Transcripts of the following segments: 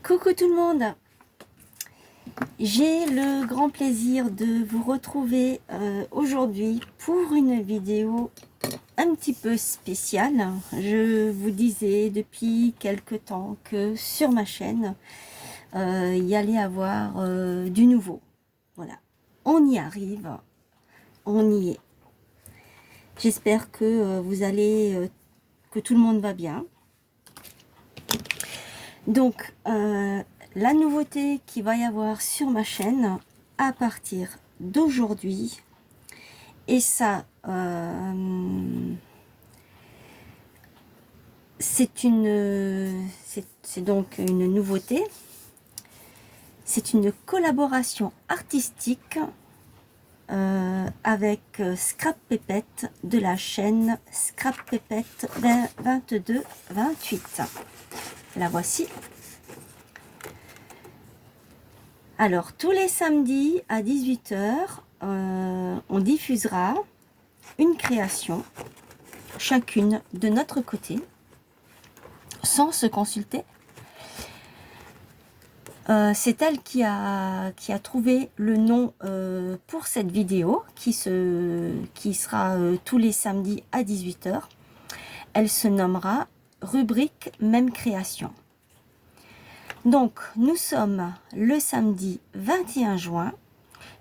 Coucou tout le monde, j'ai le grand plaisir de vous retrouver aujourd'hui pour une vidéo un petit peu spéciale. Je vous disais depuis quelque temps que sur ma chaîne, il y allait avoir du nouveau. Voilà, on y arrive, on y est. J'espère que vous allez, que tout le monde va bien. Donc, la nouveauté qu'il va y avoir sur ma chaîne à partir d'aujourd'hui, et ça, c'est donc une nouveauté, c'est une collaboration artistique avec Scrap Pépette de la chaîne Scrap Pépette 2228. La voici. Alors, tous les samedis à 18 h, on diffusera une création, chacune de notre côté, sans se consulter. C'est elle qui a trouvé le nom pour cette vidéo, qui sera tous les samedis à 18 h. Elle se nommera rubrique Même création. Donc, nous sommes le samedi 21 juin,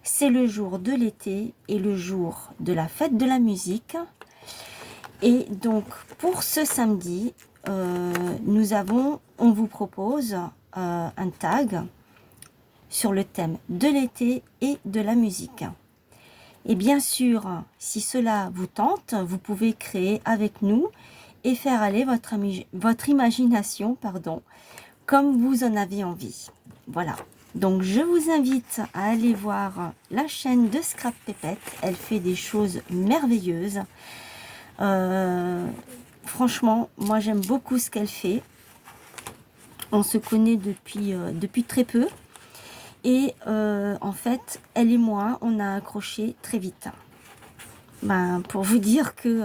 c'est le jour de l'été et le jour de la fête de la musique. Et donc, pour ce samedi, on vous propose un tag sur le thème de l'été et de la musique. Et bien sûr, si cela vous tente, vous pouvez créer avec nous et faire aller votre imagination, comme vous en avez envie. Voilà. Donc, je vous invite à aller voir la chaîne de Scrap Pépette. Elle fait des choses merveilleuses. Franchement, moi, j'aime beaucoup ce qu'elle fait. On se connaît depuis très peu. Et en fait, elle et moi, on a accroché très vite. Pour vous dire que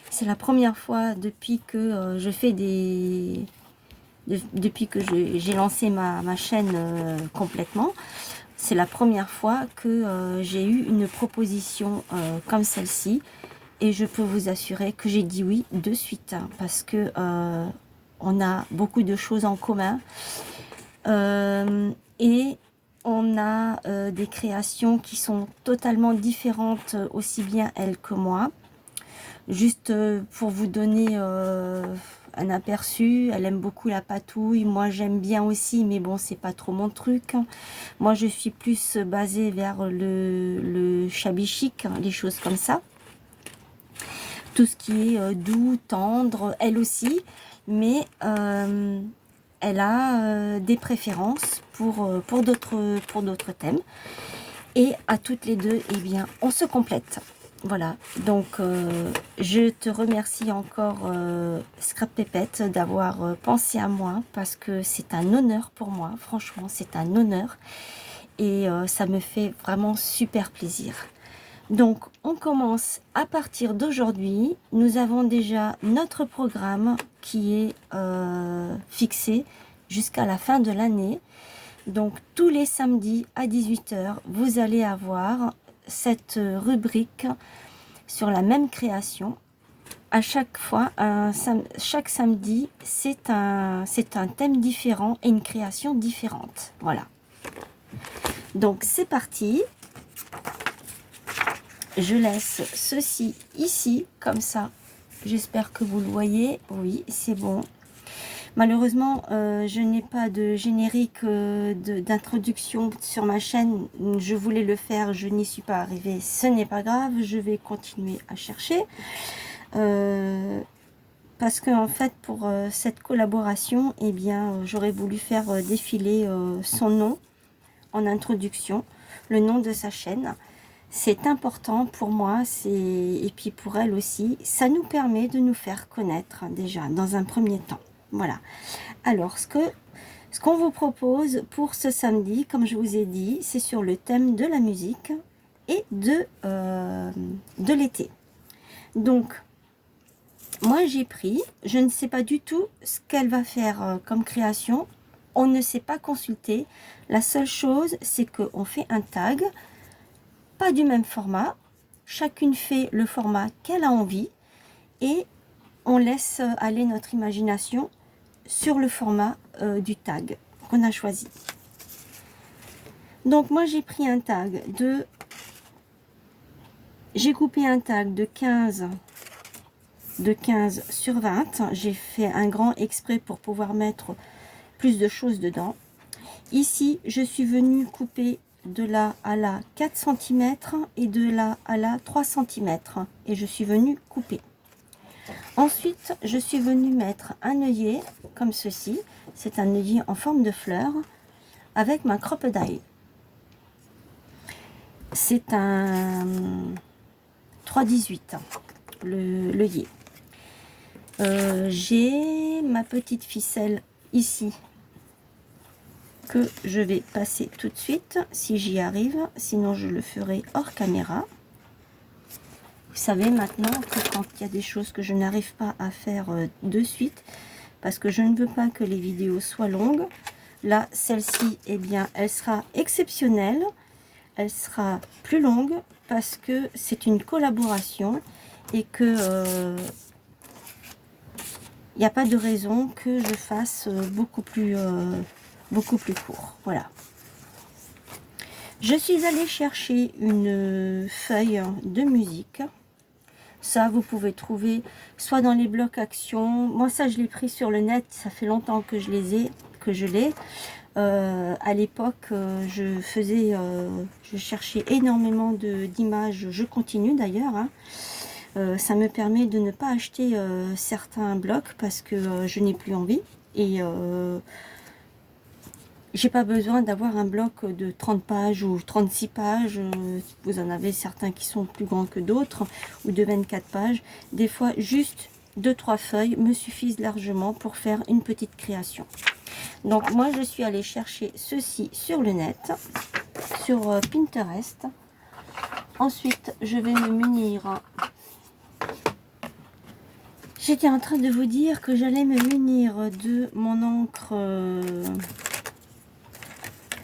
c'est la première fois depuis que je fais depuis que j'ai lancé ma chaîne complètement, c'est la première fois que j'ai eu une proposition comme celle-ci, et je peux vous assurer que j'ai dit oui de suite, parce que on a beaucoup de choses en commun, et on a des créations qui sont totalement différentes, aussi bien elle que moi. Juste pour vous donner un aperçu, elle aime beaucoup la patouille, moi j'aime bien aussi, mais bon, c'est pas trop mon truc. Moi je suis plus basée vers le shabby chic, les choses comme ça. Tout ce qui est doux, tendre, elle aussi, mais elle a des préférences pour d'autres thèmes. Et à toutes les deux, eh bien, on se complète. Voilà, donc je te remercie encore Scrap Pépette d'avoir pensé à moi, parce que c'est un honneur pour moi, franchement c'est un honneur, et ça me fait vraiment super plaisir. Donc on commence à partir d'aujourd'hui. Nous avons déjà notre programme qui est fixé jusqu'à la fin de l'année. Donc tous les samedis à 18 h, vous allez avoir cette rubrique sur la même création. À chaque fois, chaque samedi, c'est un thème différent et une création différente. Voilà. Donc c'est parti. Je laisse ceci ici, comme ça. J'espère que vous le voyez. Oui, c'est bon. Malheureusement, je n'ai pas de générique d'introduction sur ma chaîne. Je voulais le faire, je n'y suis pas arrivée. Ce n'est pas grave, je vais continuer à chercher. Parce que en fait, pour cette collaboration, eh bien, j'aurais voulu faire défiler son nom en introduction, le nom de sa chaîne. C'est important pour moi, et puis pour elle aussi. Ça nous permet de nous faire connaître déjà dans un premier temps. Voilà. Alors, ce qu'on vous propose pour ce samedi, comme je vous ai dit, c'est sur le thème de la musique et de l'été. Donc, moi j'ai pris, je ne sais pas du tout ce qu'elle va faire comme création. on ne s'est pas consulté. La seule chose, c'est qu'on fait un tag, pas du même format. Chacune fait le format qu'elle a envie et on laisse aller notre imagination sur le format du tag qu'on a choisi. Donc moi j'ai pris un tag de... J'ai coupé un tag de 15 sur 20. J'ai fait un grand exprès pour pouvoir mettre plus de choses dedans. Ici, je suis venue couper de là à là 4 cm et de là à là 3 cm. Et je suis venue couper. Ensuite, je suis venue mettre un œillet comme ceci. C'est un œillet en forme de fleur avec ma crocodile. C'est un 3,18 l'œillet. J'ai ma petite ficelle ici que je vais passer tout de suite si j'y arrive, sinon je le ferai hors caméra. Vous savez maintenant que quand il y a des choses que je n'arrive pas à faire de suite, parce que je ne veux pas que les vidéos soient longues, là celle-ci, eh bien elle sera exceptionnelle, elle sera plus longue parce que c'est une collaboration et que il n'y a pas de raison que je fasse beaucoup plus court. Voilà. Je suis allée chercher une feuille de musique. Ça, vous pouvez trouver soit dans les blocs Action. Moi, ça, je l'ai pris sur le net. Ça fait longtemps que je l'ai. À l'époque, je cherchais énormément d'images. Je continue d'ailleurs. Hein. Ça me permet de ne pas acheter certains blocs parce que je n'ai plus envie. Et j'ai pas besoin d'avoir un bloc de 30 pages ou 36 pages. Vous en avez certains qui sont plus grands que d'autres, ou de 24 pages. Des fois, juste 2-3 feuilles me suffisent largement pour faire une petite création. Donc moi, je suis allée chercher ceci sur le net, sur Pinterest. Ensuite, je vais me munir... J'étais en train de vous dire que j'allais me munir de mon encre...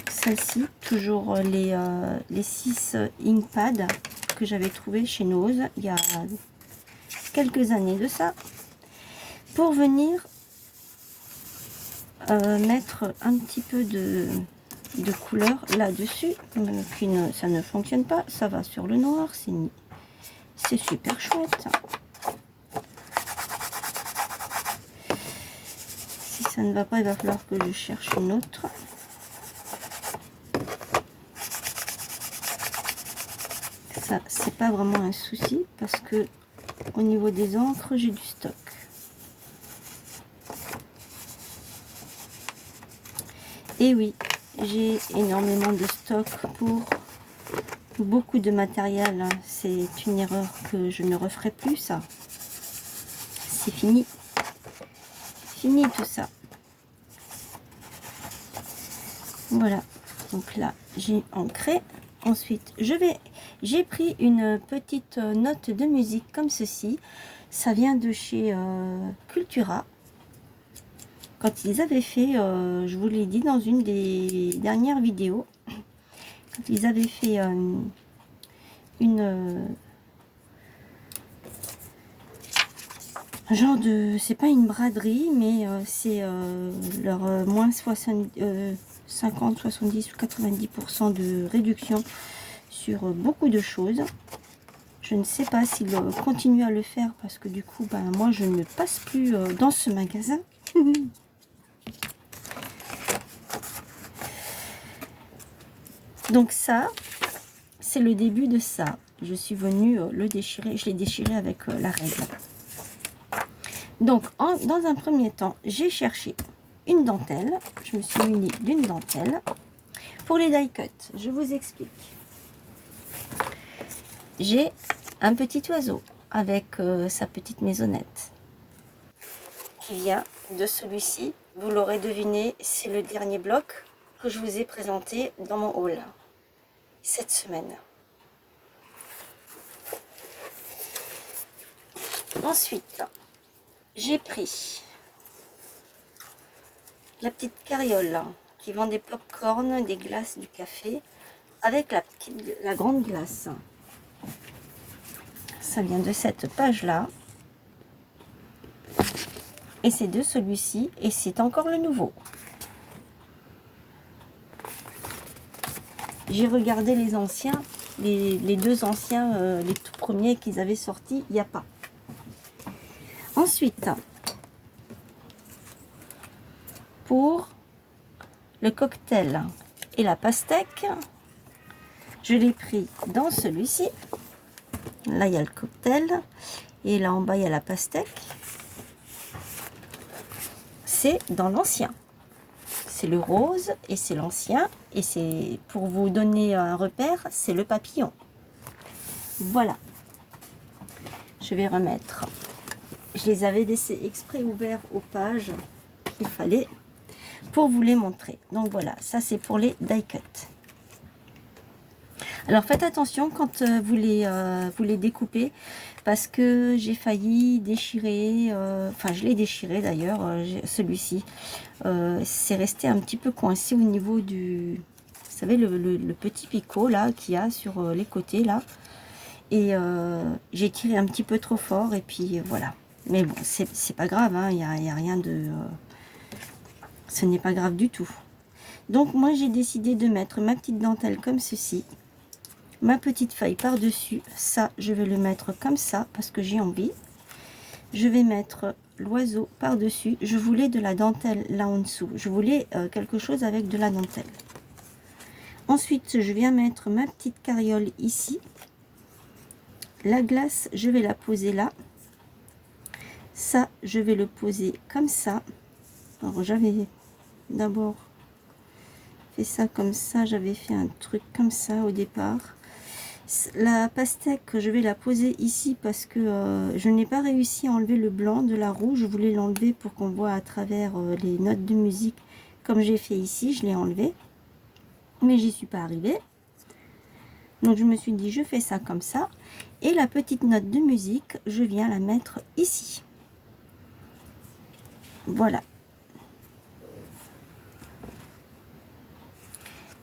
celle-ci, toujours les 6 Inkpad que j'avais trouvé chez Nose il y a quelques années de ça, pour venir mettre un petit peu de couleur là-dessus. Ça ne fonctionne pas, ça va sur le noir, c'est super chouette. Si ça ne va pas, il va falloir que je cherche une autre. Ça, c'est pas vraiment un souci parce que au niveau des encres, j'ai du stock. Et oui, j'ai énormément de stock pour beaucoup de matériel. C'est une erreur que je ne referai plus, ça. C'est fini. Fini tout ça. Voilà. Donc là, j'ai ancré. Ensuite, j'ai pris une petite note de musique comme ceci. Ça vient de chez Cultura. Quand ils avaient fait, je vous l'ai dit dans une des dernières vidéos, quand ils avaient fait genre de, c'est pas une braderie, mais c'est leur moins 50, 70 ou 90% de réduction sur beaucoup de choses. Je ne sais pas s'ils continuent à le faire parce que du coup, ben, moi je ne passe plus dans ce magasin. Donc ça, c'est le début de ça. Je suis venue le déchirer, je l'ai déchiré avec la règle. Donc, dans un premier temps, j'ai cherché une dentelle. Je me suis munie d'une dentelle. Pour les die cuts, je vous explique. J'ai un petit oiseau avec sa petite maisonnette qui vient de celui-ci. Vous l'aurez deviné, c'est le dernier bloc que je vous ai présenté dans mon haul cette semaine. Ensuite, j'ai pris la petite carriole là, qui vend des pop-corn, des glaces, du café, avec la grande glace. Ça vient de cette page là. Et c'est de celui-ci, et c'est encore le nouveau. J'ai regardé les anciens, les deux anciens, les tout premiers qu'ils avaient sortis, il n'y a pas. Ensuite, pour le cocktail et la pastèque, je l'ai pris dans celui-ci. Là, il y a le cocktail, et là en bas, il y a la pastèque. C'est dans l'ancien. C'est le rose et c'est l'ancien. Et c'est, pour vous donner un repère, c'est le papillon. Voilà. Je vais remettre. Je les avais laissés exprès ouverts aux pages qu'il fallait pour vous les montrer. Donc voilà, ça c'est pour les die cut. Alors faites attention quand vous les découpez, parce que j'ai failli déchirer, enfin je l'ai déchiré d'ailleurs, celui-ci. C'est resté un petit peu coincé au niveau du, vous savez, le petit picot là qu'il y a sur les côtés là. Et j'ai tiré un petit peu trop fort et puis voilà. Mais bon, c'est pas grave, hein, y a rien de... ce n'est pas grave du tout. Donc moi j'ai décidé de mettre ma petite dentelle comme ceci. Ma petite feuille par-dessus. Ça, je vais le mettre comme ça parce que j'ai envie. Je vais mettre l'oiseau par-dessus. Je voulais de la dentelle là en dessous. Je voulais quelque chose avec de la dentelle. Ensuite, je viens mettre ma petite carriole ici. La glace, je vais la poser là. Ça, je vais le poser comme ça. Alors, j'avais d'abord fait ça comme ça. J'avais fait un truc comme ça au départ. La pastèque, je vais la poser ici parce que je n'ai pas réussi à enlever le blanc de la roue. Je voulais l'enlever pour qu'on voit à travers les notes de musique. Comme j'ai fait ici, je l'ai enlevé. Mais j'y suis pas arrivée. Donc je me suis dit, je fais ça comme ça. Et la petite note de musique, je viens la mettre ici. Voilà.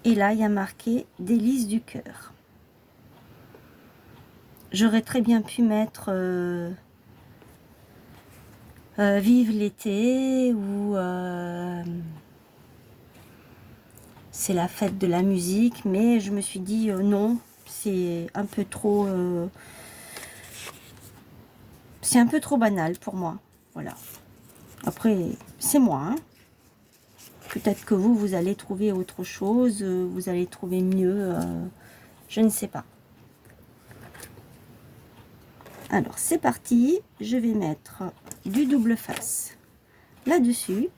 Et là, il y a marqué « Délices du cœur ». J'aurais très bien pu mettre Vive l'été ou c'est la fête de la musique, mais je me suis dit non, c'est un peu trop banal pour moi. Voilà. Après, c'est moi. Hein. Peut-être que vous allez trouver autre chose, vous allez trouver mieux, je ne sais pas. Alors, c'est parti. Je vais mettre du double face là-dessus.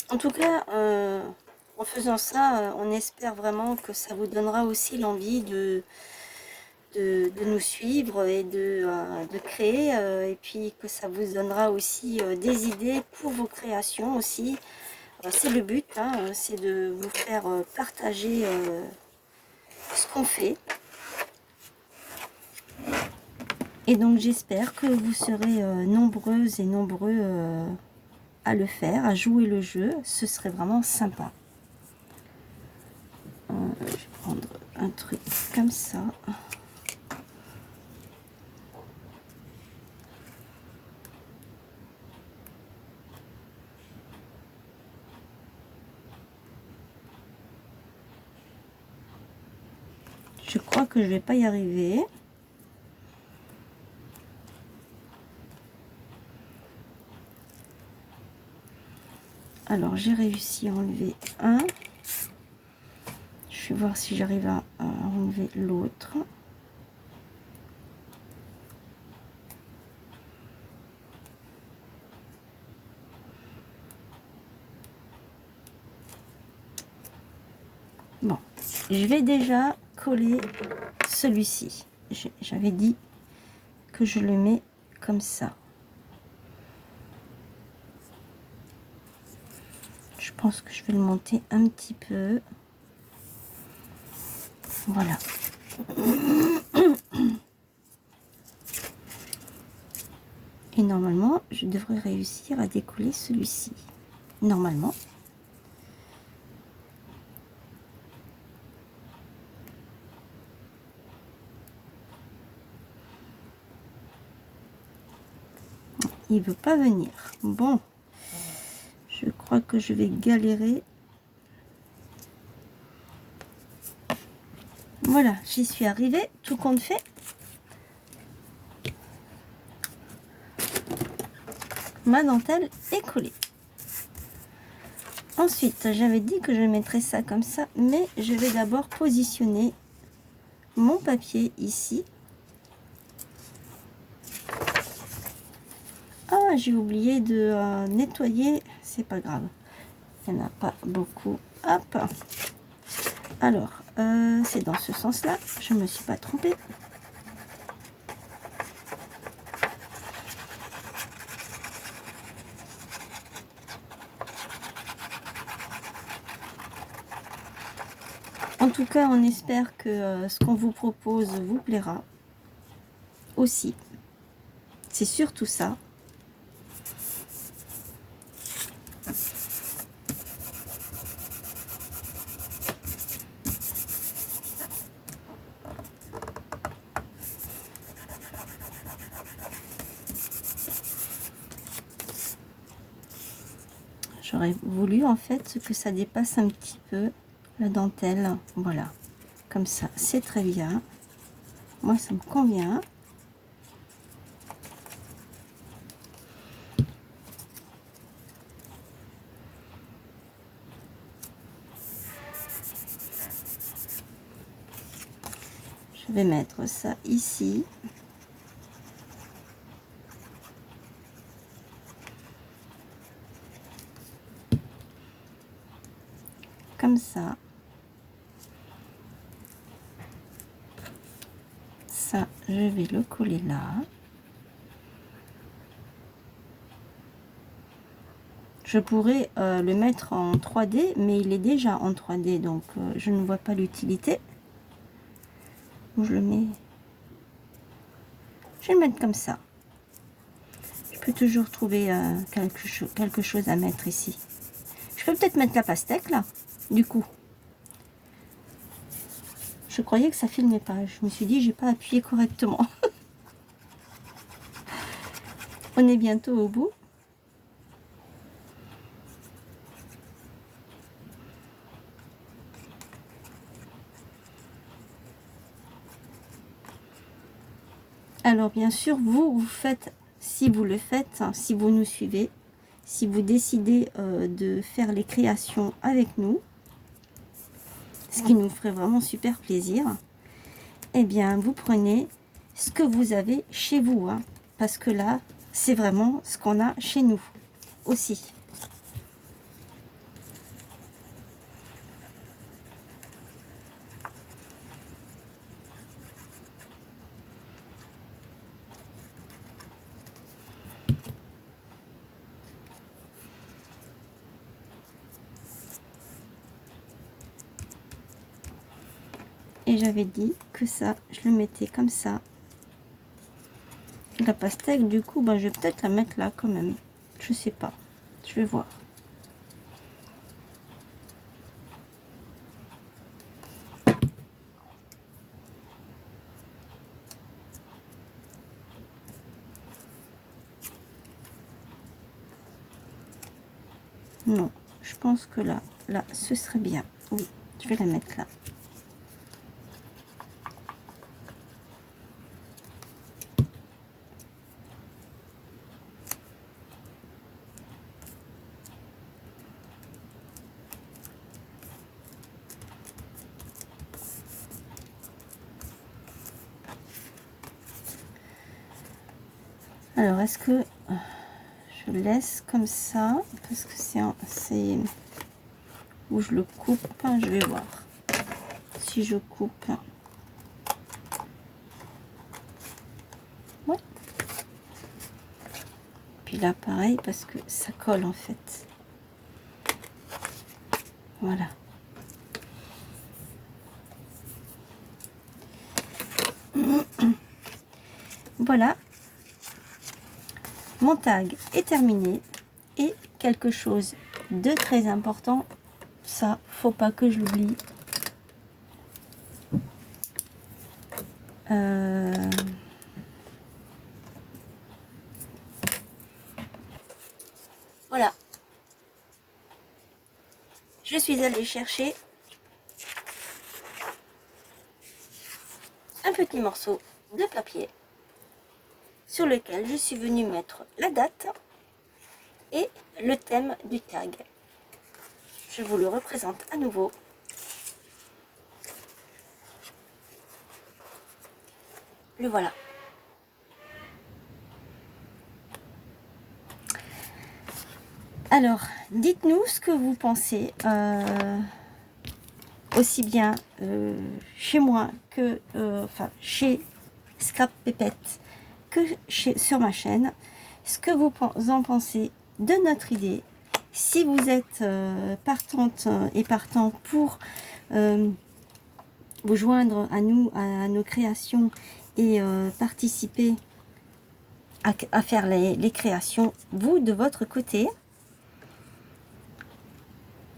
En tout cas, en faisant ça, on espère vraiment que ça vous donnera aussi l'envie de nous suivre et de créer, et puis que ça vous donnera aussi des idées pour vos créations aussi. C'est le but, hein, c'est de vous faire partager ce qu'on fait. Et donc j'espère que vous serez nombreuses et nombreux à le faire, à jouer le jeu. Ce serait vraiment sympa. Je vais prendre un truc comme ça. Je crois que je vais pas y arriver. Alors j'ai réussi à enlever un. Je vais voir si j'arrive à enlever l'autre. Bon, je vais déjà coller celui-ci. J'avais dit que je le mets comme ça. Je pense que je vais le monter un petit peu. Voilà. Et normalement, je devrais réussir à décoller celui-ci. Normalement. Il veut pas venir. Bon. Je crois que je vais galérer. Voilà, j'y suis arrivée, tout compte fait. Ma dentelle est collée. Ensuite, j'avais dit que je mettrais ça comme ça, mais je vais d'abord positionner mon papier ici. Ah, j'ai oublié de nettoyer, c'est pas grave. Il n'y en a pas beaucoup. Hop. Alors, c'est dans ce sens-là, je me suis pas trompée. En tout cas, on espère que ce qu'on vous propose vous plaira aussi. C'est surtout ça. J'aurais voulu en fait que ça dépasse un petit peu la dentelle. Voilà, comme ça, c'est très bien. Moi, ça me convient. Je vais mettre ça ici. Comme ça. Ça, je vais le coller là. Je pourrais le mettre en 3D, mais il est déjà en 3D, donc je ne vois pas l'utilité. Où je le mets? Je vais le mettre comme ça. Je peux toujours trouver quelque chose à mettre ici. Je peux peut-être mettre la pastèque là, du coup. Je croyais que ça filmait pas. Je me suis dit, j'ai pas appuyé correctement. On est bientôt au bout. Alors bien sûr, vous faites, si vous le faites, hein, si vous nous suivez, si vous décidez de faire les créations avec nous, ce qui nous ferait vraiment super plaisir, eh bien vous prenez ce que vous avez chez vous, hein, parce que là, c'est vraiment ce qu'on a chez nous aussi. Et j'avais dit que ça, je le mettais comme ça. La pastèque, du coup, ben, je vais peut-être la mettre là quand même. Je sais pas. Je vais voir. Non, je pense que là, ce serait bien. Oui, je vais la mettre là. Alors, est-ce que je laisse comme ça? Parce que c'est où je le coupe. Je vais voir si je coupe. Ouais. puis là pareil parce que ça colle en fait. Voilà. Voilà, mon tag est terminé. Et quelque chose de très important, ça faut pas que je l'oublie. Voilà, je suis allée chercher un petit morceau de papier sur lequel je suis venue mettre la date et le thème du tag. Je vous le représente à nouveau. Le voilà. Alors, dites-nous ce que vous pensez, aussi bien chez moi que enfin chez Scrap Pépette que sur ma chaîne, ce que vous en pensez de notre idée. Si vous êtes partante et partant pour vous joindre à nous, à nos créations et participer à faire les créations, vous de votre côté.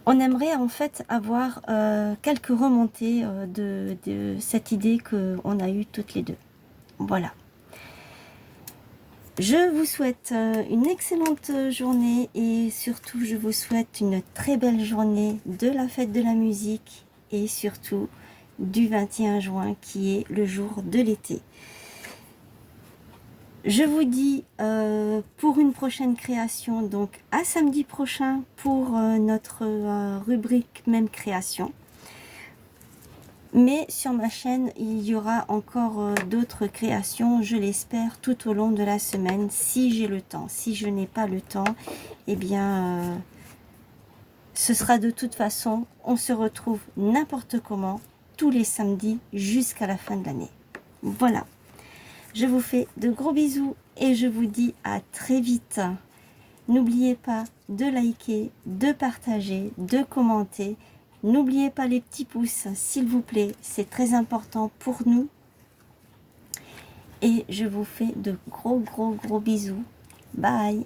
On aimerait en fait avoir quelques remontées de cette idée qu'on a eue toutes les deux. Voilà. Je vous souhaite une excellente journée et surtout je vous souhaite une très belle journée de la fête de la musique et surtout du 21 juin qui est le jour de l'été. Je vous dis pour une prochaine création, donc à samedi prochain pour notre rubrique même création. Mais sur ma chaîne, il y aura encore d'autres créations, je l'espère, tout au long de la semaine, si j'ai le temps. Si je n'ai pas le temps, eh bien, ce sera de toute façon, on se retrouve n'importe comment, tous les samedis jusqu'à la fin de l'année. Voilà. Je vous fais de gros bisous et je vous dis à très vite. N'oubliez pas de liker, de partager, de commenter. N'oubliez pas les petits pouces, s'il vous plaît. C'est très important pour nous. Et je vous fais de gros bisous. Bye!